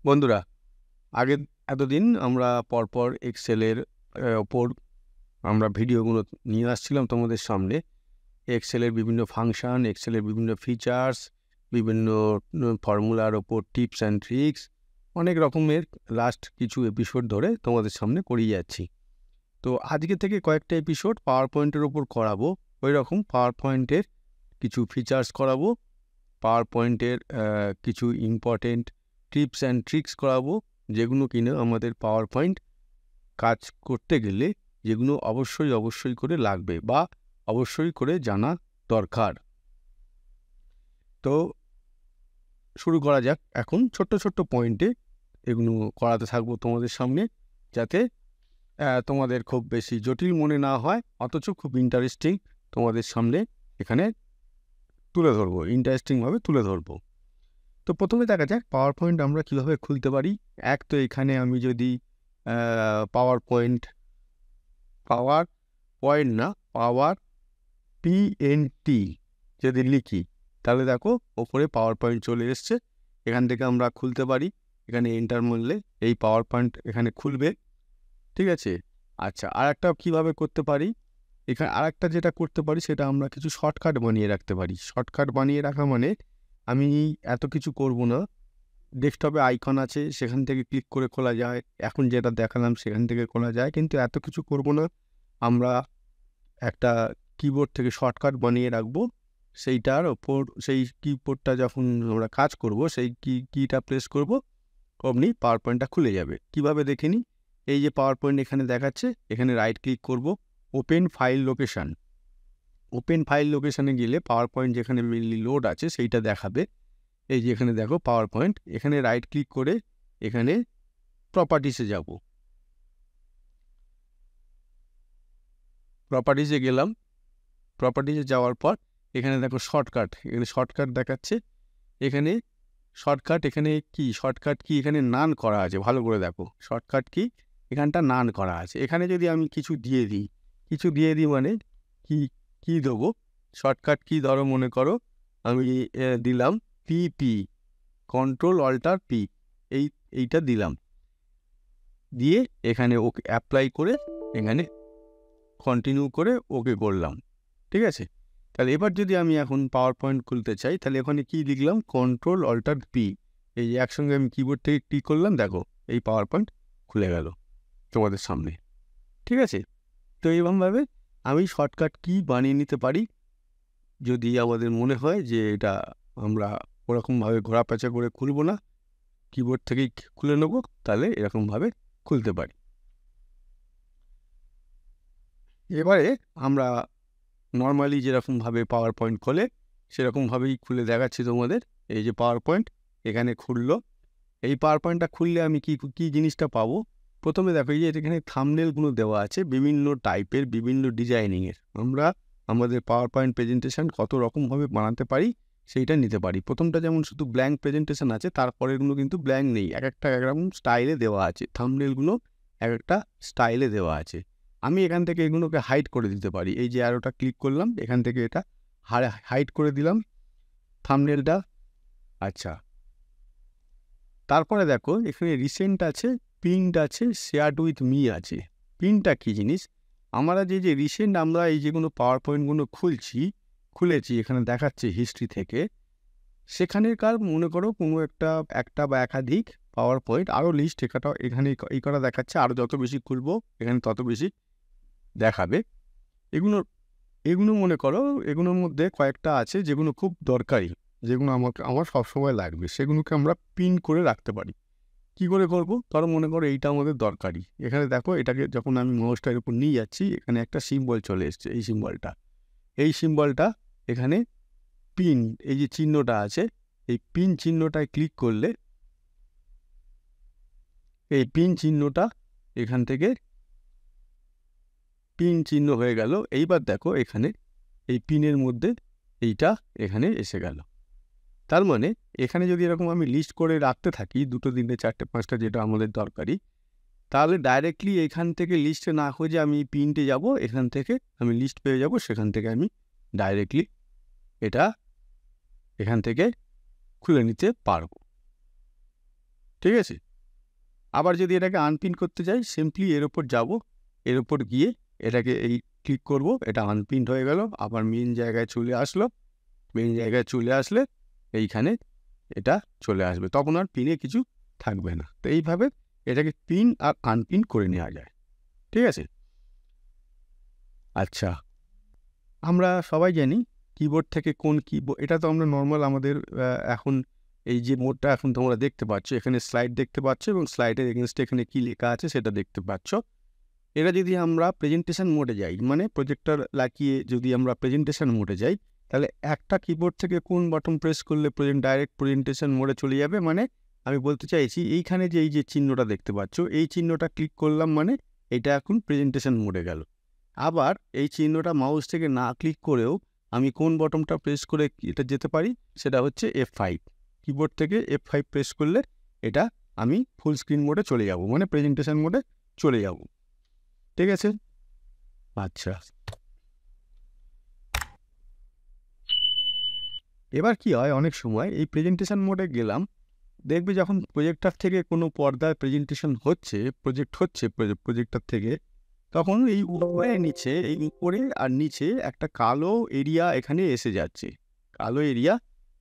বন্ধুরা, আগে এতদিন আমরা পরপর এক্সেলের ওপর আমরা ভিডিওগুলো নিয়ে আসছিলাম তোমাদের সামনে। এক্সেলের বিভিন্ন ফাংশন, এক্সেলের বিভিন্ন ফিচার্স, বিভিন্ন ফর্মুলার ওপর টিপস অ্যান্ড ট্রিক্স, অনেক রকমের লাস্ট কিছু এপিসোড ধরে তোমাদের সামনে করিয়ে যাচ্ছি। তো আজকে থেকে কয়েকটা এপিসোড পাওয়ার পয়েন্টের ওপর করাবো। ওই রকম পাওয়ার পয়েন্টের কিছু ফিচার্স করাবো, পাওয়ার পয়েন্টের কিছু ইম্পর্টেন্ট টিপস অ্যান্ড ট্রিক্স করাবো, যেগুলো কিনা আমাদের পাওয়ার পয়েন্ট কাজ করতে গেলে যেগুলো অবশ্যই করে লাগবে বা অবশ্যই করে জানা দরকার। তো শুরু করা যাক। এখন ছোট্ট পয়েন্টে এগুলো করাতে থাকবো তোমাদের সামনে, যাতে তোমাদের খুব বেশি জটিল মনে না হয়, অথচ খুব ইন্টারেস্টিং তোমাদের সামনে এখানে তুলে ধরবো, ইন্টারেস্টিংভাবে তুলে ধরবো। তো প্রথমে দেখা যাক পাওয়ার পয়েন্ট আমরা কীভাবে খুলতে পারি। তো এখানে আমি যদি পাওয়ার পয়েন্ট না, পাওয়ার PNT যদি লিখি, তাহলে দেখো ওপরে পাওয়ার পয়েন্ট চলে এসছে। এখান থেকে আমরা খুলতে পারি। এখানে এন্টার মারলে এই পাওয়ার পয়েন্ট এখানে খুলবে, ঠিক আছে। আচ্ছা, আর একটা কীভাবে করতে পারি, এখানে আর একটা যেটা করতে পারি সেটা আমরা কিছু শর্টকাট বানিয়ে রাখতে পারি। শর্টকাট বানিয়ে রাখা মানে আমি এত কিছু করব না। ডেস্কটপে আইকন আছে, সেখান থেকে ক্লিক করে খোলা যায়। এখন যেটা দেখালাম সেখান থেকে খোলা যায়, কিন্তু এত কিছু করব না। আমরা একটা কিবোর্ড থেকে শর্টকাট বানিয়ে রাখবো। সেইটার ওপর সেই কিবোর্ডটা যখন আমরা কাজ করব, সেই কিটা প্রেস করব, অমনি পাওয়ার পয়েন্টটা খুলে যাবে। কিভাবে দেখে নিই। এই যে পাওয়ার পয়েন্ট এখানে দেখাচ্ছে, এখানে রাইট ক্লিক করব, open file location. Open file লোকেশানে গেলে পাওয়ার পয়েন্ট যেখানে মেনলি লোড আছে সেইটা দেখাবে। এই যে এখানে দেখো পাওয়ার পয়েন্ট, এখানে রাইট ক্লিক করে এখানে প্রপার্টিসে যাব। প্রপার্টিসে গেলাম। প্রপার্টিসে যাওয়ার পর এখানে দেখো শর্টকাট, এখানে শর্টকাট দেখাচ্ছে। এখানে শর্টকাট, এখানে কি এখানে নান করা আছে, ভালো করে দেখো। শর্টকাট কি এখানটা নান করা আছে। এখানে যদি আমি কিছু দিয়ে দিই মানে কি দেবো, শর্টকাট কি ধরো, মনে করো আমি দিলাম PP, কন্ট্রোল অল্টার P, এইটা দিলাম, দিয়ে এখানে ওকে অ্যাপ্লাই করে এখানে কন্টিনিউ করে ওকে করলাম, ঠিক আছে। তাহলে এবার যদি আমি এখন পাওয়ার পয়েন্ট খুলতে চাই, তাহলে এখানে কি লিখলাম, কন্ট্রোল অল্টার P, এই একসঙ্গে আমি কিবোর্ড থেকে ক্লিক করলাম, দেখো এই পাওয়ার পয়েন্ট খুলে গেল তোমাদের সামনে, ঠিক আছে। তো এইরকমভাবে আমি শর্টকাট কি বানিয়ে নিতে পারি। যদি আমাদের মনে হয় যে এটা আমরা ওরকমভাবে ঘোরাপেঁচা করে খুলব না, কিবোর্ড থেকেই খুলে নেব, তাহলে এরকমভাবে খুলতে পারি। এবারে আমরা নর্মালি যেরকমভাবে পাওয়ার পয়েন্ট খোলে সেরকমভাবেই খুলে দেখাচ্ছি তোমাদের। এই যে পাওয়ার পয়েন্ট এখানে খুললো। এই পাওয়ার পয়েন্টটা খুললে আমি কি জিনিসটা পাবো। প্রথমে দেখো, এই যে এখানে থাম্বনেলগুলো দেওয়া আছে বিভিন্ন টাইপের, বিভিন্ন ডিজাইনিংয়ের। আমরা আমাদের পাওয়ার পয়েন্ট প্রেজেন্টেশন কত রকমভাবে বানাতে পারি সেইটা নিতে পারি। প্রথমটা যেমন শুধু ব্ল্যাঙ্ক প্রেজেন্টেশন আছে, তারপরেরগুলো কিন্তু ব্ল্যাঙ্ক নেই, এক একরকম স্টাইলে দেওয়া আছে। থাম্বনেলগুলো এক একটা স্টাইলে দেওয়া আছে। আমি এখান থেকে এগুলোকে হাইড করে দিতে পারি। এই যে অ্যারোটা ক্লিক করলাম, এখান থেকে এটা হাইড করে দিলাম থাম্বনেলটা। আচ্ছা, তারপরে দেখো এখানে রিসেন্ট আছে, পিন্ড আছে, শেয়ার্ড উইথ মি আছে। পিনটা কী জিনিস, আমরা যে রিসেন্ট আমরা এই যেগুলো পাওয়ার পয়েন্টগুলো খুলেছি এখানে দেখাচ্ছে হিস্ট্রি থেকে, সেখানেকার মনে করো কোনো একটা বা একাধিক পাওয়ার পয়েন্ট আরও লিস্ট এখানে এই করা দেখাচ্ছে। আরও যত বেশি খুলবো এখানে তত বেশি দেখাবে। এগুলো মনে করো এগুলোর মধ্যে কয়েকটা আছে যেগুলো খুব দরকারি, যেগুলো আমার সবসময় লাগবে, সেগুলোকে আমরা পিন করে রাখতে পারি। কি করে করবো, ধরো মনে করো এইটা আমাদের দরকারি। এখানে দেখো এটাকে যখন আমি মাউসটার উপর নিয়ে যাচ্ছি, এখানে একটা সিম্বল চলে এসছে। এই সিম্বলটা এখানে পিন, এই যে চিহ্নটা আছে, এই পিন চিহ্নটায় ক্লিক করলে এই পিন চিহ্নটা এখান থেকে পিন চিহ্ন হয়ে গেল। এইবার দেখো এখানে এই পিনের মধ্যে এইটা এখানে এসে গেল। তার মানে এখানে যদি এরকম আমি লিস্ট করে রাখতে থাকি 2, 3, 4, 5টা যেটা আমাদের দরকারি, তাহলে ডাইরেক্টলি এখান থেকে লিস্টে না খুঁজে আমি পিনটে যাব, এখান থেকে আমি লিস্ট পেয়ে যাব, সেখান থেকে আমি ডাইরেক্টলি এটা এখান থেকে খুলে নিতে পারবো, ঠিক আছে। আবার যদি এটাকে আনপিন করতে চাই, সিম্পলি এর ওপর যাব, এর ওপর গিয়ে এটাকে এই ক্লিক করব, এটা আনপিন্ড হয়ে গেল, আবার মেইন জায়গায় চলে আসলো। মেইন জায়গায় চলে আসলে এইখানে এটা চলে আসবে, তখন আর পিনে কিছু থাকবে না। তো এইভাবে এটাকে পিন আর আনপিন করে নেওয়া যায়, ঠিক আছে। আচ্ছা, আমরা সবাই জানি কিবোর্ড থেকে কোন কিবোর্ড, এটা তো আমরা নর্মাল আমাদের এখন এই যে মোডটা এখন তোমরা দেখতে পাচ্ছ, এখানে স্লাইড দেখতে পাচ্ছ এবং স্লাইডের এগেনস্টে এখানে কী লেখা আছে সেটা দেখতে পাচ্ছ। এটা যদি আমরা প্রেজেন্টেশন মোডে যাই, মানে প্রজেক্টর লাগিয়ে যদি আমরা প্রেজেন্টেশন মোডে যাই, তাহলে একটা কিবোর্ড থেকে কোন বাটন প্রেস করলে ডাইরেক্ট প্রেজেন্টেশন মোডে চলে যাবে। মানে আমি বলতে চাইছি এইখানে যে এই যে চিহ্নটা দেখতে পাচ্ছ, এই চিহ্নটা ক্লিক করলাম মানে এটা এখন প্রেজেন্টেশন মোডে গেল। আবার এই চিহ্নটা মাউস থেকে না ক্লিক করেও আমি কোন বটনটা প্রেস করে এটা যেতে পারি, সেটা হচ্ছে F5। কিবোর্ড থেকে F5 প্রেস করলে এটা আমি ফুল স্ক্রিন মোডে চলে যাব, মানে প্রেজেন্টেশন মোডে চলে যাব, ঠিক আছে। আচ্ছা, এবার কি হয়, অনেক সময় এই প্রেজেন্টেশন মোডে গেলাম, দেখবে যখন প্রজেক্টর থেকে কোনো পর্দায় প্রেজেন্টেশন হচ্ছে, প্রজেক্টর থেকে, তখন এই উপরে নিচে, এই উপরে আর নিচে একটা কালো এরিয়া এখানে এসে যাচ্ছে। কালো এরিয়া,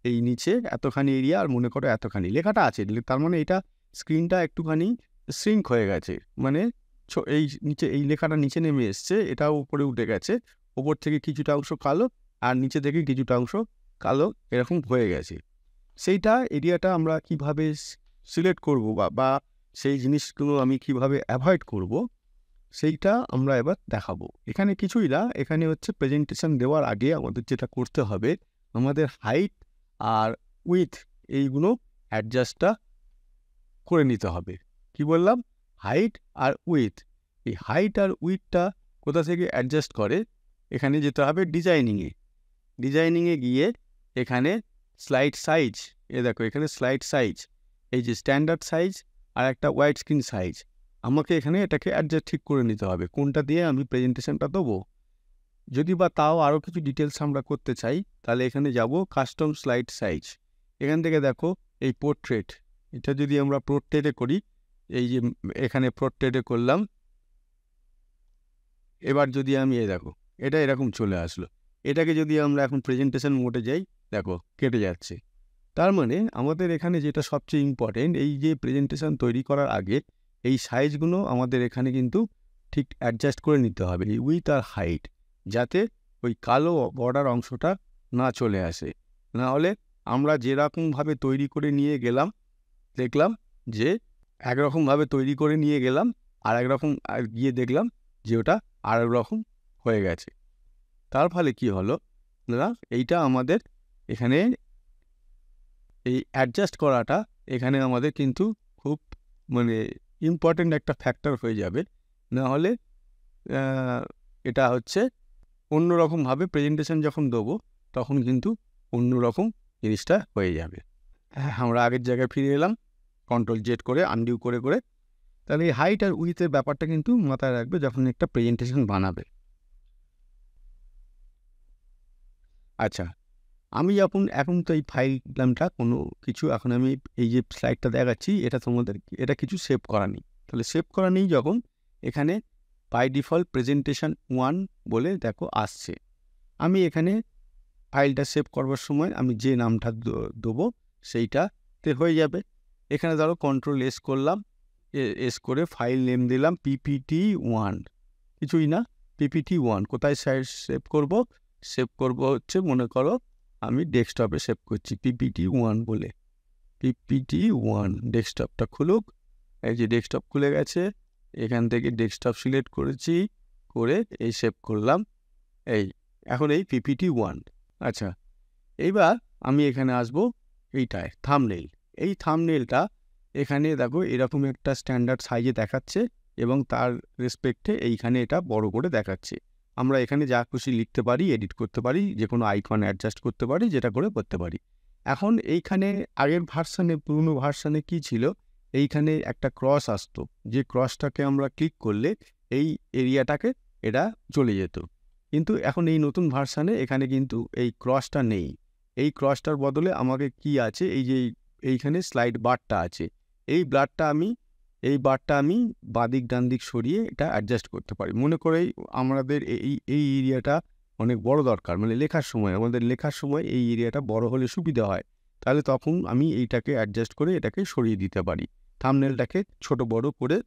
এই নিচে এতখানি এরিয়া, আর মনে করো এতখানি লেখাটা আছে, তার মানে এটা স্ক্রিনটা একটুখানি শ্রিঙ্ক হয়ে গেছে, মানে এই নিচে এই লেখাটা নিচে নেমে এসছে, এটাও উপরে উঠে গেছে, ওপর থেকে কিছুটা অংশ কালো আর নিচে থেকে কিছুটা অংশ কালো, এরকম হয়ে গেছে। সেইটা এরিয়াটা আমরা কিভাবে সিলেক্ট করব বা সেই জিনিসগুলো আমি কিভাবে অ্যাভয়েড করব, সেইটা আমরা এবার দেখাবো। এখানে কিছুই না, এখানে হচ্ছে প্রেজেন্টেশন দেওয়ার আগে আমাদের যেটা করতে হবে, আমাদের হাইট আর উইথ এইগুলো অ্যাডজাস্টটা করে নিতে হবে। কি বললাম? হাইট আর উইথ। এই হাইট আর উইথটা কোথা থেকে অ্যাডজাস্ট করে, এখানে যেতে হবে ডিজাইনিংয়ে। ডিজাইনিংয়ে গিয়ে এখানে স্লাইড সাইজ, দেখো এখানে স্লাইড সাইজ, এই যে স্ট্যান্ডার্ড সাইজ আর একটা ওয়াইড স্ক্রিন সাইজ, আমাকে এখানে এটাকে অ্যাডজাস্ট ঠিক করে নিতে হবে কোনটা দিয়ে আমি প্রেজেন্টেশনটা দেবো। যদি বা তাও আরও কিছু ডিটেলস আমরা করতে চাই, তাহলে এখানে যাব কাস্টম স্লাইড সাইজ। এখান থেকে দেখো এই পোর্ট্রেট, এটা যদি আমরা পোর্ট্রেটে করি, এই যে এখানে পোর্ট্রেটে করলাম, এবার যদি আমি দেখো এটা এরকম চলে আসলো। এটাকে যদি আমরা এখন প্রেজেন্টেশন মোডে যাই, দেখো কেটে যাচ্ছে। তার মানে আমাদের এখানে যেটা সবচেয়ে ইম্পর্টেন্ট, এই যে প্রেজেন্টেশন তৈরি করার আগে এই সাইজগুলো আমাদের এখানে কিন্তু ঠিক অ্যাডজাস্ট করে নিতে হবে, এই উইথ আর হাইট, যাতে ওই কালো বর্ডার অংশটা না চলে আসে। না হলে আমরা যেরকমভাবে তৈরি করে নিয়ে গেলাম, দেখলাম যে একরকমভাবে তৈরি করে নিয়ে গেলাম আর একরকম গিয়ে দেখলাম যে ওটা আর রকম হয়ে গেছে। তার ফলে কি হলো না, এইটা আমাদের এখানে এই অ্যাডজাস্ট করাটা এখানে আমাদের কিন্তু খুব মানে ইম্পর্টেন্ট একটা ফ্যাক্টর হয়ে যাবে। না হলে এটা হচ্ছে অন্যরকমভাবে প্রেজেন্টেশন যখন দেবো তখন কিন্তু অন্যরকম জিনিসটা হয়ে যাবে। আমরা আগের জায়গায় ফিরে এলাম, কন্ট্রোল-Z করে আনডিউ করে করে। তাহলে এই হাইট আর উইথের ব্যাপারটা কিন্তু মাথায় রাখবে যখন একটা প্রেজেন্টেশন বানাবে। আচ্ছা, আমি এখন তো এই ফাইলটা কোনো কিছু, এখন আমি এই যে স্লাইডটা দেখাচ্ছি এটা তোমাদের, এটা কিছু সেভ করা নেই। তাহলে সেভ করা নেই যখন, এখানে বাই ডিফল্ট প্রেজেন্টেশন 1 বলে দেখো আসছে। আমি এখানে ফাইলটা সেভ করবার সময় আমি যে নামটা দেবো সেইটাতে হয়ে যাবে। এখানে ধরো কন্ট্রোল-S করলাম, এস করে ফাইল নেম দিলাম PPT1, কিছুই না, PPT1। কোথায় সেভ করব? সেভ করব হচ্ছে, মনে করো আমি ডেস্কটপে সেভ করছি PPT1 বলে। PPT1 ডেস্কটপটা খুলুক, এই যে ডেস্কটপ খুলে গেছে, এখান থেকে ডেস্কটপ সিলেক্ট করেছি, করে এই সেভ করলাম। এখন এই PPT1। আচ্ছা, এইবার আমি এখানে আসবো এইটায় থাম্বনেইল। এই থাম্বনেইলটা এখানে দেখো এরকম একটা স্ট্যান্ডার্ড সাইজে দেখাচ্ছে এবং তার রেসপেক্টে এইখানে এটা বড় করে দেখাচ্ছে। আমরা এখানে যা খুশি লিখতে পারি, এডিট করতে পারি, যে কোনো আইকন অ্যাডজাস্ট করতে পারি, যেটা করে করতে পারি। এখন এইখানে আগের ভার্সানে, পুরনো ভার্সানে কি ছিল, এইখানে একটা ক্রস আসতো, যে ক্রসটাকে আমরা ক্লিক করলে এই এরিয়াটাকে এটা চলে যেত। কিন্তু এখন এই নতুন ভার্সানে এখানে কিন্তু এই ক্রসটা নেই। এই ক্রসটার বদলে আমাকে কি আছে, এই যে এইখানে স্লাইড বারটা আছে, এই বারটা আমি বাদিক ডান দিক সরিয়ে এটা অ্যাডজাস্ট করতে পারি। মনে করেই আমাদের এই এরিয়াটা অনেক বড় দরকার, মানে আমাদের লেখার সময় এই এরিয়াটা বড় হলে সুবিধা হয়, তাহলে তখন আমি এইটাকে অ্যাডজাস্ট করে এটাকে সরিয়ে দিতে পারি, থাম্বনেলটাকে ছোট বড় করে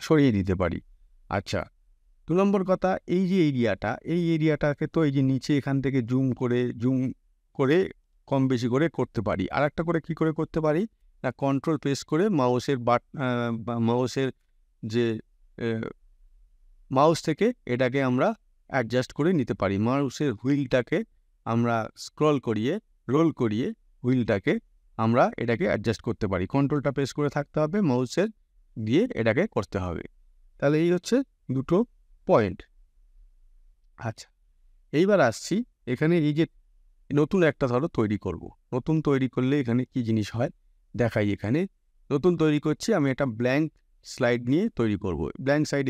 সরিয়ে দিতে পারি। আচ্ছা, 2 নম্বর কথা, এই যে এই এরিয়াটাকে তো এই যে নিচে এখান থেকে জুম করে কম বেশি করে করতে পারি। আর একটা করে কী করে করতে পারি না, কন্ট্রোল প্রেস করে মাউসের যে মাউস থেকে এটাকে আমরা অ্যাডজাস্ট করে নিতে পারি। মাউসের হুইলটাকে আমরা রোল করিয়ে হুইলটাকে আমরা এটাকে অ্যাডজাস্ট করতে পারি। কন্ট্রোলটা প্রেস করে থাকতে হবে, মাউসের দিয়ে এটাকে করতে হবে। তাহলে এই হচ্ছে দুটো পয়েন্ট। আচ্ছা, এইবার আসছি এখানে এই যে নতুন একটা ধরো তৈরি করব। নতুন তৈরি করলে এখানে কি জিনিস হয় দেখাই। এখানে নতুন তৈরি করছি, আমি একটা ব্ল্যাঙ্ক স্লাইড নিয়ে তৈরি করব। ব্ল্যাঙ্ক সাইড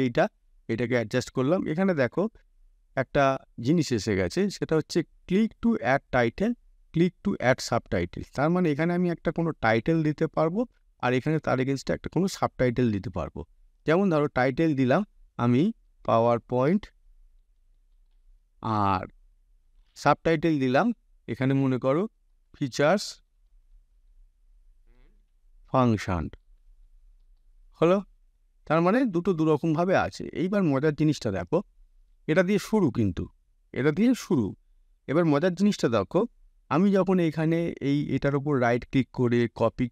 এটাকে অ্যাডজাস্ট করলাম। এখানে দেখো একটা জিনিস এসে গেছে, সেটা হচ্ছে click to add title, click to add subtitle. তার মানে এখানে আমি একটা কোনো টাইটেল দিতে পারবো, আর এখানে তার এগেনস্টে একটা কোনো সাবটাইটেল দিতে পারবো। যেমন ধরো টাইটেল দিলাম আমি পাওয়ার পয়েন্ট, আর সাবটাইটেল দিলাম এখানে মনে করো ফিচার্স ফাংশন। হলো? তার মানে দুটো দুরকমভাবে আছে। এইবার মজার জিনিসটা দেখো, এটা দিয়ে শুরু। এবার মজার জিনিসটা দেখো, আমি যখন এখানে এটার উপর রাইট ক্লিক করে কপি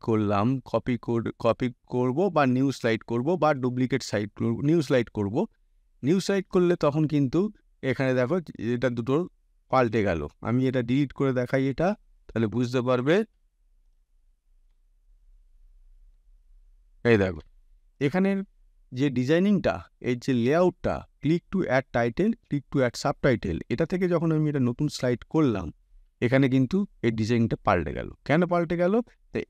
করব বা নিউ স্লাইড করব বা ডুপ্লিকেট সাইড নিউ স্লাইড করলে তখন কিন্তু এখানে দেখো এটা দুটো পাল্টে গেল। আমি এটা ডিলিট করে দেখাই, এটা তাহলে বুঝতে পারবে। এই দেখো এখানের যে ডিজাইনিংটা, এই যে লেআউটটা, click to add title, click to add subtitle, এটা থেকে যখন আমি এটা নতুন স্লাইড করলাম, এখানে কিন্তু এই ডিজাইনটা পাল্টে গেল। কেন পাল্টে গেল?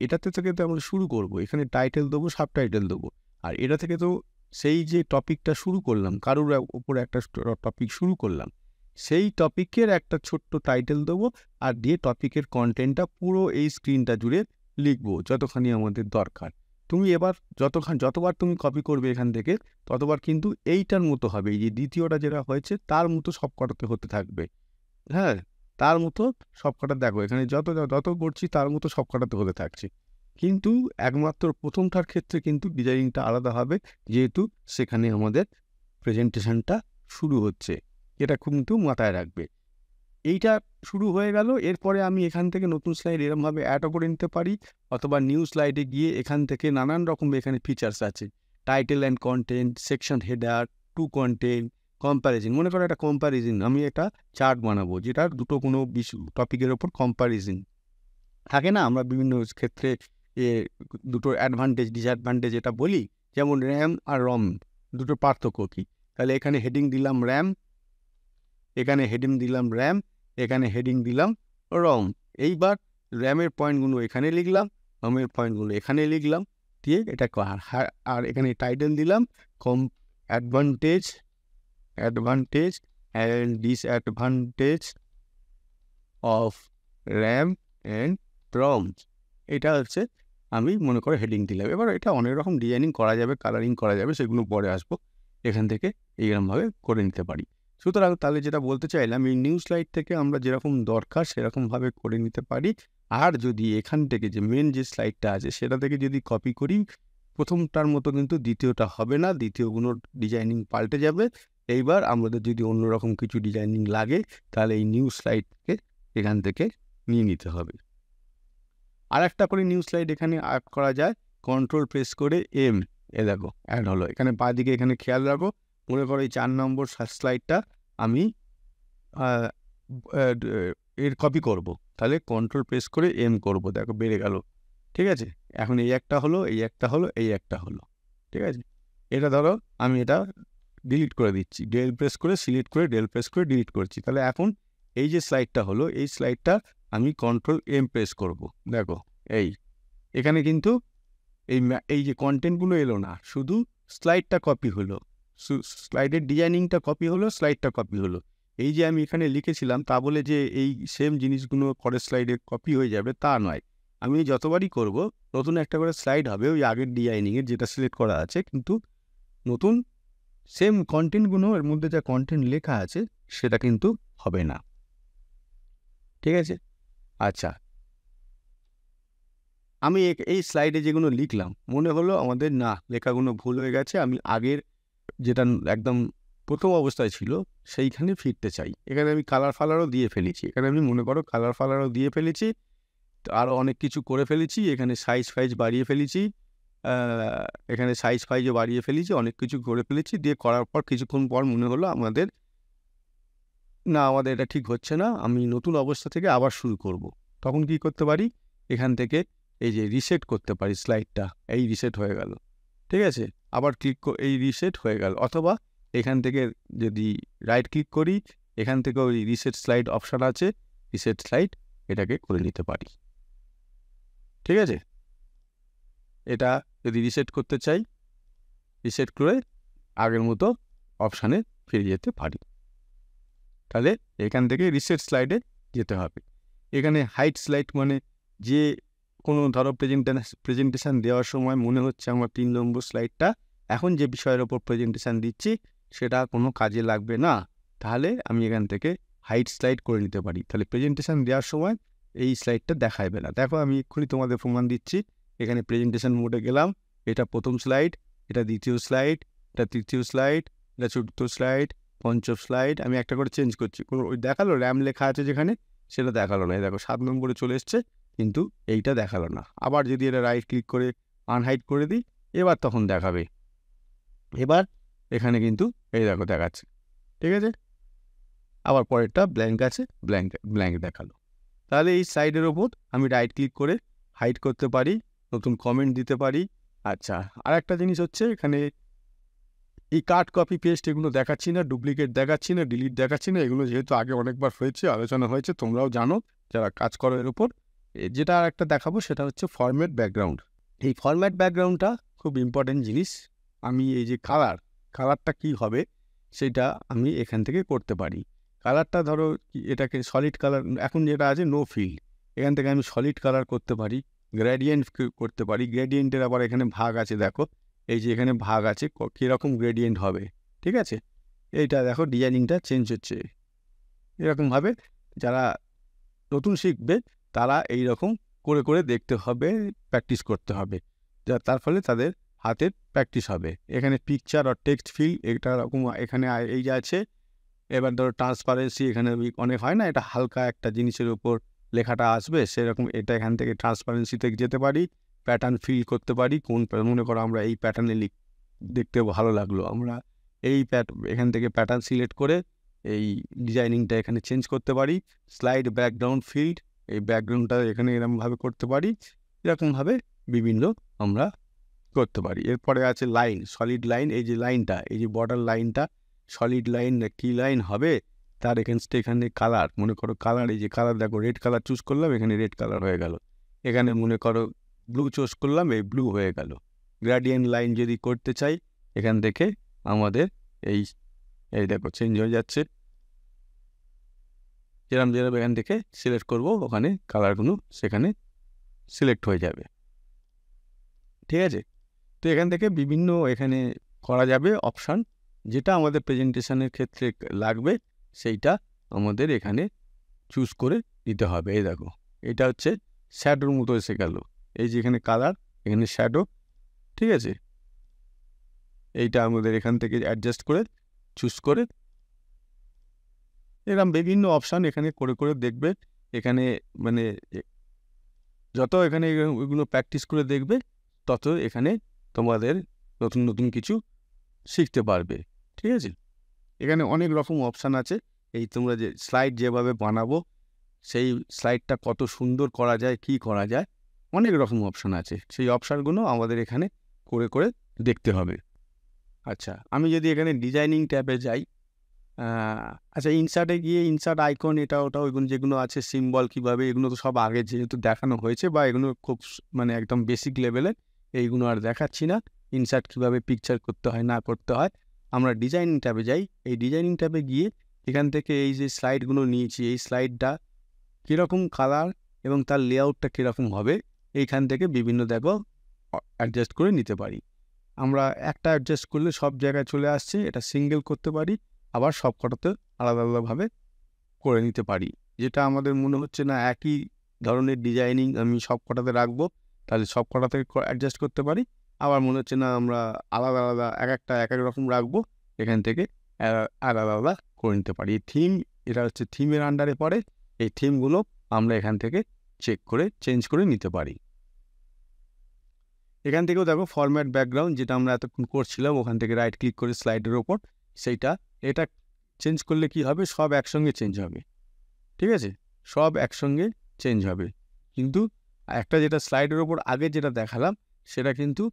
এটাতে থেকে তো আমরা শুরু করব, এখানে টাইটেল দেবো, সাবটাইটেল দেবো, আর এটা থেকে তো সেই যে টপিকটা শুরু করলাম, কারোর উপর একটা টপিক শুরু করলাম, সেই টপিকের একটা ছোট্ট টাইটেল দেবো, আর দিয়ে টপিকের কন্টেন্টটা পুরো এই স্ক্রিনটা জুড়ে লিখবো যতখানি আমাদের দরকার। তুমি এবার যতবার তুমি কপি করবে এখান থেকে, ততবার কিন্তু এইটার মতো হবে, এই যে দ্বিতীয়টা যেটা হয়েছে তার মতো সবকটাতে হতে থাকবে। হ্যাঁ, তার মতো সবকটা দেখো, এখানে যত করছি তার মতো সবকটাতে হতে থাকছে। কিন্তু একমাত্র প্রথমটার ক্ষেত্রে কিন্তু ডিজাইনিংটা আলাদা হবে, যেহেতু সেখানে আমাদের প্রেজেন্টেশনটা শুরু হচ্ছে। এটা কিন্তু মাথায় রাখবে। এইটা শুরু হয়ে গেল, এরপরে আমি এখান থেকে নতুন স্লাইড এরমভাবে অ্যাডও করে নিতে পারি, অথবা নিউ স্লাইডে গিয়ে এখান থেকে নানান রকম এখানে ফিচার্স আছে, title and content, section header, two content, comparison. মনে করো একটা কম্প্যারিজন, আমি একটা চার্ট বানাবো যেটার দুটো কোনো টপিকের ওপর কম্প্যারিজন থাকে না, আমরা বিভিন্ন ক্ষেত্রে দুটোর অ্যাডভান্টেজ ডিসঅ্যাডভান্টেজ এটা বলি, যেমন র্যাম আর রম দুটোর পার্থক্য কী। তাহলে এখানে হেডিং দিলাম র্যাম, এখানে হেডিং দিলাম র্যাম, এখানে হেডিং দিলাম রম। এইবার র্যামের পয়েন্টগুলো এখানে লিখলাম, রমের পয়েন্টগুলো এখানে লিখলাম, দিয়ে এটা আর এখানে টাইটেল দিলাম advantage and disadvantage of RAM and ROM. এটা হচ্ছে আমি মনে করে হেডিং দিলাম। এবার এটা অনেক রকম ডিজাইনিং করা যাবে, কালারিং করা যাবে, সেগুলো পরে আসবো। এখান থেকে এইরকমভাবে করে নিতে পারি। সুতরাং তাহলে যেটা বলতে চাইলাম, এই নিউ স্লাইড থেকে আমরা যেরকম দরকার সেরকমভাবে করে নিতে পারি। আর যদি এখান থেকে যে মেন যে স্লাইডটা আছে সেটা থেকে যদি কপি করি, প্রথমটার মতো কিন্তু দ্বিতীয়টা হবে না, দ্বিতীয়গুলোর ডিজাইনিং পাল্টে যাবে। এইবার আমাদের যদি অন্যরকম কিছু ডিজাইনিং লাগে, তাহলে এই নিউ স্লাইডকে এখান থেকে নিয়ে নিতে হবে। আর একটা করে নিউ স্লাইড এখানে অ্যাড করা যায়, কন্ট্রোল প্রেস করে এম, দেখো অ্যাড হলো। এখানে বাঁদিকে এখানে খেয়াল রাখো, মনে করো এই 4 নম্বর স্লাইডটা আমি এর কপি করব, তাহলে কন্ট্রোল প্রেস করে এম করব, দেখো বেড়ে গেল। ঠিক আছে, এখন এই একটা হলো, এই একটা হলো, এই একটা হলো। ঠিক আছে, এটা ধরো আমি এটা ডিলিট করে দিচ্ছি, ডেল প্রেস করে সিলেক্ট করে ডেল প্রেস করে ডিলিট করছি। তাহলে এখন এই যে স্লাইডটা হলো, এই স্লাইডটা আমি কন্ট্রোল এম প্রেস করব, দেখো এখানে কিন্তু এই যে কন্টেন্টগুলো এলো না, শুধু স্লাইডটা কপি হলো, স্লাইডের ডিজাইনিংটা কপি হলো, স্লাইডটা কপি হলো। এই যে আমি এখানে লিখেছিলাম তা বলে যে এই সেম জিনিসগুলো পরের স্লাইডে কপি হয়ে যাবে তা নয়, আমি যতবারই করব নতুন একটা করে স্লাইড হবে ওই আগের ডিজাইনিংয়ের যেটা সিলেক্ট করা আছে, কিন্তু নতুন সেম কন্টেন্টগুলো এর মধ্যে যা কন্টেন্ট লেখা আছে সেটা কিন্তু হবে না। ঠিক আছে? আচ্ছা, আমি এই স্লাইডে যেগুলো লিখলাম মনে হলো আমাদের না লেখাগুলো ভুল হয়ে গেছে, আমি আগের যেটা একদম প্রথম অবস্থায় ছিল সেইখানে ফিরতে চাই। এখানে আমি কালার ফালারও দিয়ে ফেলেছি, এখানে আমি মনে করো কালার ফালারও দিয়ে ফেলেছি, আরও অনেক কিছু করে ফেলেছি, এখানে সাইজ ফাইজ বাড়িয়ে ফেলেছি, এখানে সাইজ ফাইজও বাড়িয়ে ফেলেছি, অনেক কিছু করে ফেলেছি। দিয়ে করার পর কিছুক্ষণ পর মনে হলো আমাদের এটা ঠিক হচ্ছে না, আমি নতুন অবস্থা থেকে আবার শুরু করব। তখন কি করতে পারি, এখান থেকে এই যে রিসেট করতে পারি স্লাইডটা, এই রিসেট হয়ে গেল। ঠিক আছে, আবার এই রিসেট হয়ে গেল। অথবা এখান থেকে যদি রাইট ক্লিক করি, এখান থেকে ওই রিসেট স্লাইড অপশান আছে, রিসেট স্লাইড এটাকে করে নিতে পারি। ঠিক আছে, এটা যদি রিসেট করতে চাই, রিসেট করে আগের মতো অপশানে ফিরে যেতে পারি। তাহলে এখান থেকে রিসেট স্লাইডে যেতে হবে। এখানে হাইট স্লাইড মানে যে কোনো ধরো প্রেজেন্টেশন দেওয়ার সময় মনে হচ্ছে আমার 3 নম্বর স্লাইডটা এখন যে বিষয়ের ওপর প্রেজেন্টেশন দিচ্ছি সেটা কোনো কাজে লাগবে না, তাহলে আমি এখান থেকে হাইট স্লাইড করে নিতে পারি। তাহলে প্রেজেন্টেশন দেওয়ার সময় এই স্লাইডটা দেখাইবে না। দেখো আমি এক্ষুনি তোমাদের প্রমাণ দিচ্ছি। এখানে প্রেজেন্টেশন মোডে গেলাম, এটা প্রথম স্লাইড, এটা দ্বিতীয় স্লাইড, এটা তৃতীয় স্লাইড, এটা চতুর্থ স্লাইড, পঞ্চম স্লাইড। আমি একটা করে চেঞ্জ করছি, কোনো ওই দেখালো র্যাম লেখা আছে যেখানে সেটা দেখালো না। এই দেখো 7 নম্বরে চলে এসছে, কিন্তু এইটা দেখালো না। আবার যদি এটা রাইট ক্লিক করে আনহাইড করে দিই, এবার তখন দেখাবে। এবার এখানে কিন্তু এই দেখো দেখাচ্ছে। ঠিক আছে, আবার পরেরটা ব্ল্যাঙ্ক আছে, ব্ল্যাঙ্ক দেখালো। তাহলে এই স্লাইডের ওপর আমি রাইট ক্লিক করে হাইড করতে পারি, নতুন কমেন্ট দিতে পারি। আচ্ছা, আর একটা জিনিস হচ্ছে এখানে এই কাট কপি পেস্ট এগুলো দেখাচ্ছি না, ডুপ্লিকেট দেখাচ্ছি না, ডিলিট দেখাচ্ছি না। এগুলো যেহেতু আগে অনেকবার হয়েছে, আলোচনা হয়েছে, তোমরাও জানো যারা কাজ করো এর উপর। যেটা আর একটা দেখাবো সেটা হচ্ছে ফরম্যাট ব্যাকগ্রাউন্ড। এই ফরম্যাট ব্যাকগ্রাউন্ডটা খুব ইম্পর্টেন্ট জিনিস। আমি এই যে কালারটা কি হবে সেটা আমি এখান থেকে করতে পারি। কালারটা ধরো এটাকে সলিড কালার, এখন যেটা আছে নো ফিল, এখান থেকে আমি সলিড কালার করতে পারি, গ্রেডিয়েন্ট করতে পারি। গ্রেডিয়েন্টের আবার এখানে ভাগ আছে, দেখো এই যে এখানে ভাগ আছে কীরকম গ্রেডিয়েন্ট হবে। ঠিক আছে, এইটা দেখো ডিজাইনিংটা চেঞ্জ হচ্ছে। এরকমভাবে যারা নতুন শিখবে তারা এই রকম করে করে দেখতে হবে, প্র্যাকটিস করতে হবে, তার ফলে তাদের হাতের প্র্যাকটিস হবে। এখানে পিকচার আর টেক্সট ফিল এটা রকম এখানে এই যে আছে। এবার ধরো ট্রান্সপারেন্সি, এখানে অনেক হয় না, এটা হালকা একটা জিনিসের উপর লেখাটা আসবে সেরকম, এটা এখান থেকে ট্রান্সপারেন্সিতে যেতে পারি, প্যাটার্ন ফিল করতে পারি। মনে করো আমরা এই প্যাটার্নে দেখতে ভালো লাগলো, আমরা এই এখান থেকে প্যাটার্ন সিলেক্ট করে এই ডিজাইনিংটা এখানে চেঞ্জ করতে পারি। স্লাইড ব্যাকগ্রাউন্ড ফিল্ড, এই ব্যাকগ্রাউন্ডটা এখানে এরকমভাবে করতে পারি। এরকমভাবে বিভিন্ন আমরা করতে পারি। এরপরে আছে লাইন, সলিড লাইন। এই যে লাইনটা, এই যে বর্ডার লাইনটা সলিড লাইন না কি লাইন হবে তার এগেনস্টে এখানে কালার, মনে করো কালার, এই যে কালার দেখো রেড কালার চুজ করলাম, এখানে রেড কালার হয়ে গেল। এখানে মনে করো ব্লু চুজ করলাম, এই ব্লু হয়ে গেল। গ্রেডিয়েন্ট লাইন যদি করতে চাই এখান থেকে আমাদের এই দেখো চেঞ্জ হয়ে যাচ্ছে। যেরকম এখান থেকে সিলেক্ট করব ওখানে কালারগুলো সেখানে সিলেক্ট হয়ে যাবে। ঠিক আছে, তো এখান থেকে বিভিন্ন এখানে করা যাবে অপশান, যেটা আমাদের প্রেজেন্টেশনের ক্ষেত্রে লাগবে সেইটা আমাদের এখানে চুজ করে দিতে হবে। এই দেখো এটা হচ্ছে শ্যাডোর মতো এসে গেল, এই যে এখানে কালার, এখানে শ্যাডো। ঠিক আছে, এইটা আমাদের এখান থেকে অ্যাডজাস্ট করে চুজ করে এরকম বিভিন্ন অপশান এখানে করে করে দেখবে। এখানে মানে যত এখানে ওইগুলো প্র্যাকটিস করে দেখবে তত এখানে তোমাদের নতুন নতুন কিছু শিখতে পারবে। ঠিক আছে, এখানে অনেক রকম অপশান আছে। এই তোমরা যে স্লাইড যেভাবে বানাবো সেই স্লাইডটা কত সুন্দর করা যায়, কি করা যায়, অনেক রকম অপশান আছে। সেই অপশানগুলো আমাদের এখানে করে করে দেখতে হবে। আচ্ছা, আমি যদি এখানে ডিজাইনিং ট্যাবে যাই, আচ্ছা ইনসার্টে গিয়ে ইনসার্ট আইকন এটা ওটা ওইগুলো যেগুলো আছে সিম্বল কীভাবে, এগুলো তো সব আগে যেহেতু দেখানো হয়েছে বা এগুলো খুব মানে একদম বেসিক লেভেলের, এইগুলো আর দেখাচ্ছি না। ইনসার্ট কীভাবে পিকচার করতে হয় না করতে হয়, আমরা ডিজাইনিং ট্যাবে যাই। এই ডিজাইনিং ট্যাবে গিয়ে এখান থেকে এই যে স্লাইডগুলো নিয়েছি, এই স্লাইডটা কীরকম কালার এবং তার লেআউটটা কীরকম হবে এইখান থেকে বিভিন্ন দেখো অ্যাডজাস্ট করে নিতে পারি। আমরা একটা অ্যাডজাস্ট করলে সব জায়গায় চলে আসছে, এটা সিঙ্গেল করতে পারি, আবার সব কটাতে আলাদা আলাদাভাবে করে নিতে পারি। যেটা আমাদের মনে হচ্ছে না একই ধরনের ডিজাইনিং আমি সব কটাতে রাখবো, তাহলে সব কটাতে অ্যাডজাস্ট করতে পারি। আবার মনে হচ্ছে না আমরা আলাদা আলাদা এক একটা এক এক রকম রাখবো, এখান থেকে আলাদা আলাদা করে নিতে পারি। থিম, এটা হচ্ছে থিমের আন্ডারে পড়ে। এই থিমগুলো আমরা এখান থেকে চেঞ্জ করে নিতে পারি। এখান থেকেও দেখো ফরম্যাট ব্যাকগ্রাউন্ড, যেটা আমরা এতক্ষণ করছিলাম, ওখান থেকে রাইট ক্লিক করে স্লাইডের ওপর এটা চেঞ্জ করলে কি হবে, সব একসঙ্গে চেঞ্জ হবে। ঠিক আছে, সব একসঙ্গে চেঞ্জ হবে। কিন্তু একটা যেটা স্লাইডের ওপর আগে যেটা দেখালাম, সেটা কিন্তু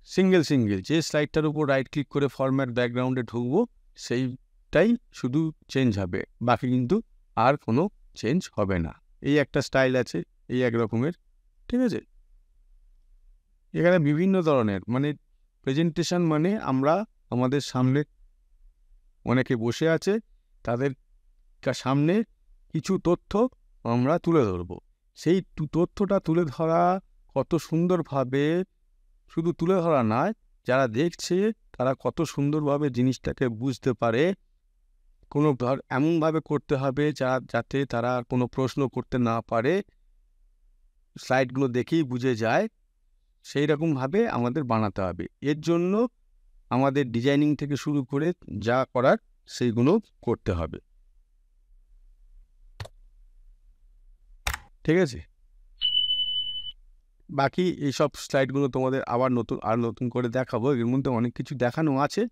সিঙ্গেল যে স্লাইডটার উপর রাইট ক্লিক করে ফরম্যাট ব্যাকগ্রাউন্ডে ঢুকবো, সেইটাই শুধু চেঞ্জ হবে, বাকি কিন্তু আর কোনো চেঞ্জ হবে না। এই একটা স্টাইল আছে, এই এক রকমের। ঠিক আছে, এখানে বিভিন্ন ধরনের প্রেজেন্টেশন আমরা আমাদের সামনে অনেকে বসে আছে, তাদের সামনে কিছু তথ্য আমরা তুলে ধরবো। সেই তথ্যটা তুলে ধরা কত সুন্দরভাবে, শুধু তুলে ধরা নয়, যারা দেখছে তারা কত সুন্দরভাবে জিনিসটাকে বুঝতে পারে। কোনো এমনভাবে করতে হবে যাতে তারা কোনো প্রশ্ন করতে না পারে, স্লাইডগুলো দেখেই বুঝে যায়, সেই রকমভাবে আমাদের বানাতে হবে। এর জন্য আমাদের ডিজাইনিং থেকে শুরু করে যা করার সেইগুলো করতে হবে। ঠিক আছে, বাকি এইসব স্লাইডগুলো তোমাদের আবার নতুন করে দেখাবো। এর মধ্যে অনেক কিছু দেখানো আছে,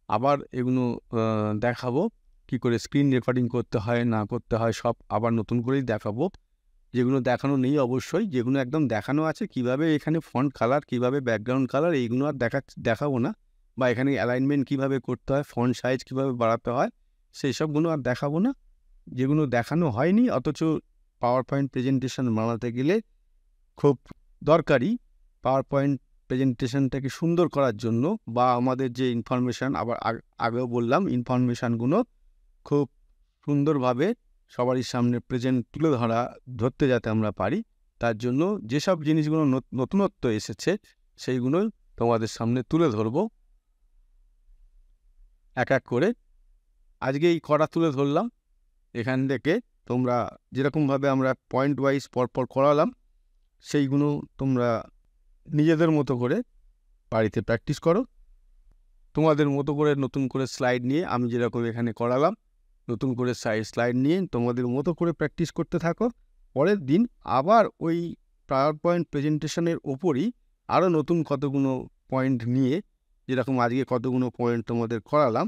আবার এগুলো দেখাবো কি করে স্ক্রিন রেকর্ডিং করতে হয় না করতে হয়, সব আবার নতুন করেই দেখাবো। যেগুলো দেখানো নেই অবশ্যই, যেগুলো একদম দেখানো আছে, কিভাবে এখানে ফন্ট কালার, কিভাবে ব্যাকগ্রাউন্ড কালার, এইগুলো আর দেখাবো না। বা এখানে অ্যালাইনমেন্ট কিভাবে করতে হয়, ফন্ট সাইজ কিভাবে বাড়াতে হয়, সেই সবগুলো আর দেখাবো না। যেগুলো দেখানো হয়নি, অথচ পাওয়ার পয়েন্ট প্রেজেন্টেশন বানাতে গেলে খুব দরকারি, পাওয়ার পয়েন্ট প্রেজেন্টেশনটাকে সুন্দর করার জন্য, বা আমাদের যে ইনফরমেশান, আবার আগেও বললাম, ইনফরমেশানগুলো খুব সুন্দরভাবে সবারই সামনে তুলে ধরতে যাতে আমরা পারি, তার জন্য যেসব জিনিসগুলো নতুনত্ব এসেছে সেইগুলোই তোমাদের সামনে তুলে ধরবো এক এক করে। আজকে এই করা তুলে ধরলাম। এখান থেকে তোমরা যেরকমভাবে আমরা পয়েন্ট ওয়াইজ পরপর করালাম, সেইগুলো তোমরা নিজেদের মতো করে বাড়িতে প্র্যাকটিস করো। তোমাদের মতো করে নতুন করে স্লাইড নিয়ে, আমি যেরকম এখানে করালাম, নতুন করে স্লাইড নিয়ে তোমাদের মতো করে প্র্যাকটিস করতে থাকো। পরের দিন আবার ওই পাওয়ার পয়েন্ট প্রেজেন্টেশনের ওপরই আরও নতুন কতগুলো পয়েন্ট নিয়ে, যেরকম আজকে কতগুলো পয়েন্ট তোমাদের করালাম,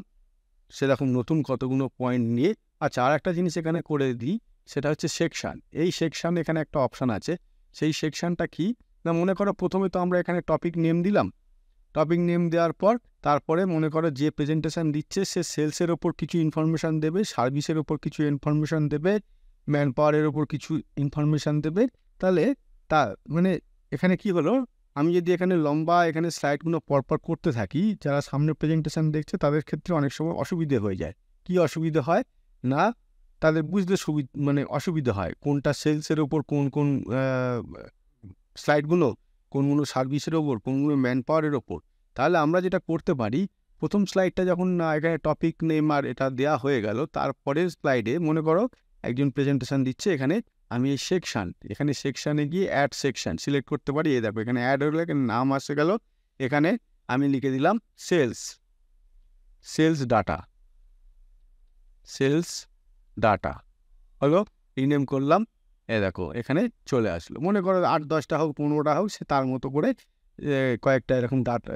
সেরকম নতুন কতগুলো পয়েন্ট নিয়ে। আচ্ছা, আর একটা জিনিস এখানে করে দিই, সেটা হচ্ছে সেকশান। এই সেকশান এখানে একটা অপশান আছে। সেই সেকশানটা কি না, মনে করো প্রথমে তো আমরা এখানে টপিক নেম দিলাম। টপিক নেম দেওয়ার পর তারপরে মনে করো যে প্রেজেন্টেশন দিচ্ছে সে সেলসের ওপর কিছু ইনফরমেশান দেবে, সার্ভিসের ওপর কিছু ইনফরমেশান দেবে, ম্যান পাওয়ারের ওপর কিছু ইনফরমেশান দেবে। তাহলে এখানে কি হলো, আমি যদি এখানে লম্বা এখানে স্লাইডগুলো পরপর করতে থাকি, যারা সামনে প্রেজেন্টেশন দেখছে তাদের ক্ষেত্রে অনেক সময় অসুবিধে হয়ে যায়। কি অসুবিধে হয় না, তাদের বুঝতে অসুবিধা হয় কোনটা সেলসের ওপর, কোন স্লাইডগুলো, কোনগুলো সার্ভিসের ওপর, কোনগুলো ম্যান পাওয়ারের ওপর। তাহলে আমরা যেটা করতে পারি, প্রথম স্লাইডটা যখন এখানে টপিক নেম আর এটা দেওয়া হয়ে গেল, তারপরের স্লাইডে মনে করো একজন প্রেজেন্টেশন দিচ্ছে, এখানে আমি এই এখানে সেকশানে গিয়ে অ্যাড সেকশান সিলেক্ট করতে পারি। এই দেখো এখানে অ্যাড হলো, এখানে নাম আসে গেল, এখানে আমি লিখে দিলাম সেলস ডাটা হলো, রিনেম করলাম। দেখো এখানে চলে আসলো। মনে করো 8-10টা হোক 15টা হোক, সে তার মতো করে কয়েকটা এরকম ডাটা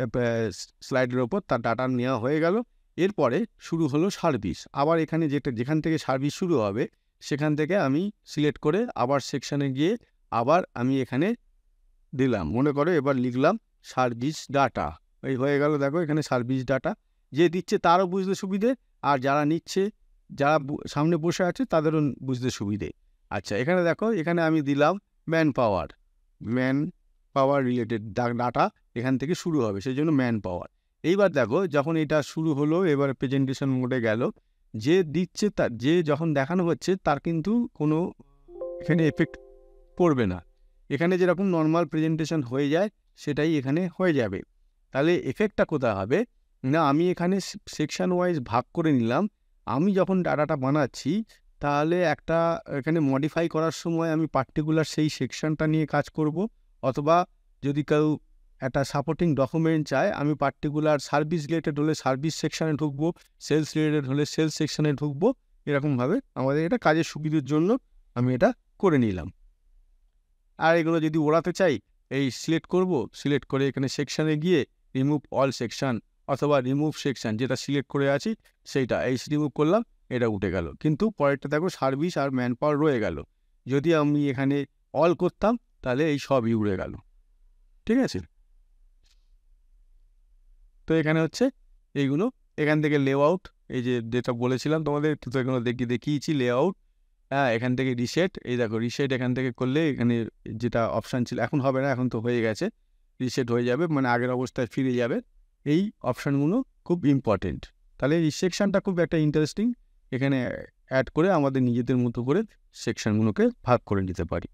স্লাইডের ওপর তার ডাটা নেওয়া হয়ে গেল। এরপরে শুরু হলো সার্ভিস। আবার এখানে যেখান থেকে সার্ভিস শুরু হবে সেখান থেকে আমি সিলেক্ট করে আবার সেকশানে গিয়ে আবার আমি এখানে দিলাম, মনে করো এবার লিখলাম সার্ভিস ডাটা। এই হয়ে গেল। দেখো এখানে সার্ভিস ডাটা, যে দিচ্ছে তারও বুঝতে সুবিধে, আর যারা নিচ্ছে, যারা সামনে বসে আছে তাদেরও বুঝতে সুবিধে। আচ্ছা, এখানে দেখো এখানে আমি দিলাম ম্যান পাওয়ার রিলেটেড ডাটা এখান থেকে শুরু হবে, সেই জন্য ম্যান পাওয়ার। এইবার দেখো যখন এটা শুরু হলো, এবার প্রেজেন্টেশন মোডে গেল, যে দিচ্ছে যে যখন দেখানো হচ্ছে তার কিন্তু কোনো এখানে এফেক্ট পড়বে না। এখানে যেরকম নর্মাল প্রেজেন্টেশন হয়ে যায় সেটাই এখানে হয়ে যাবে। তাহলে এফেক্টটা কোথায় হবে না, আমি এখানে সেকশন ওয়াইজ ভাগ করে নিলাম। আমি যখন ডাটাটা বানাচ্ছি তাহলে একটা এখানে মডিফাই করার সময় আমি পার্টিকুলার সেই সেকশনটা নিয়ে কাজ করব, অথবা যদি কেউ একটা সাপোর্টিং ডকুমেন্ট চায় আমি পার্টিকুলার সার্ভিস রিলেটেড হলে সার্ভিস সেকশানে ঢুকবো, সেলস রিলেটেড হলে সেলস সেকশানে ঢুকবো। এরকমভাবে আমাদের এটা কাজের সুবিধার জন্য আমি এটা করে নিলাম। আর এগুলো যদি ওড়াতে চাই এই সিলেক্ট করব, সিলেক্ট করে এখানে সেকশানে গিয়ে রিমুভ অল সেকশান অথবা রিমুভ সেকশান যেটা সিলেক্ট করে আছি সেইটা এই রিমুভ করলাম, এটা উঠে গেল। কিন্তু পরেরটা দেখো সার্ভিস আর ম্যান পাওয়ার রয়ে গেল। যদি আমি এখানে অল করতাম তাহলে এই সবই উড়ে গেল। ঠিক আছে, তো এখানে হচ্ছে এইগুলো এখান থেকে লেআউট, এই যে যেটা বলেছিলাম তোমাদের তো এখানে দেখিয়েছি লেআউট। হ্যাঁ, এখান থেকে রিসেট, এই দেখো রিসেট এখান থেকে করলে এখানে যেটা অপশান ছিল এখন হবে না, এখন তো হয়ে গেছে, রিসেট হয়ে যাবে, মানে আগের অবস্থায় ফিরে যাবে। এই অপশানগুলো খুব ইম্পর্টেন্ট। তাহলে এই সেকশানটা খুব একটা ইন্টারেস্টিং, এখানে অ্যাড করে আমাদের নিজেদের মতো করে সেকশানগুলোকে ভাগ করে নিতে পারি।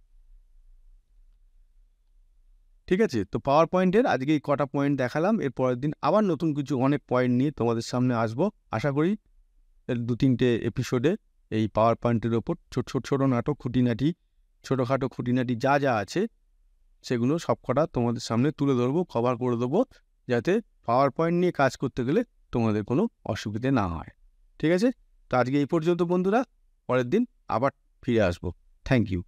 ঠিক আছে, তো পাওয়ার পয়েন্টের আজকে এই কটা পয়েন্ট দেখালাম। এর পরের দিন আবার নতুন কিছু অনেক পয়েন্ট নিয়ে তোমাদের সামনে আসবো আশা করি। 2-3টে এপিসোডে এই পাওয়ার পয়েন্টের ওপর ছোটো নাটক খুঁটিনাটি, ছোটোখাটো খুঁটিনাটি যা যা আছে সেগুলো সব কটা তোমাদের সামনে তুলে ধরবো, কভার করে দেবো, যাতে পাওয়ার পয়েন্ট নিয়ে কাজ করতে গেলে তোমাদের কোনো অসুবিধে না হয়। ঠিক আছে, তো আজকে এই পর্যন্ত বন্ধুরা, পরের দিন আবার ফিরে আসবো। Thank you.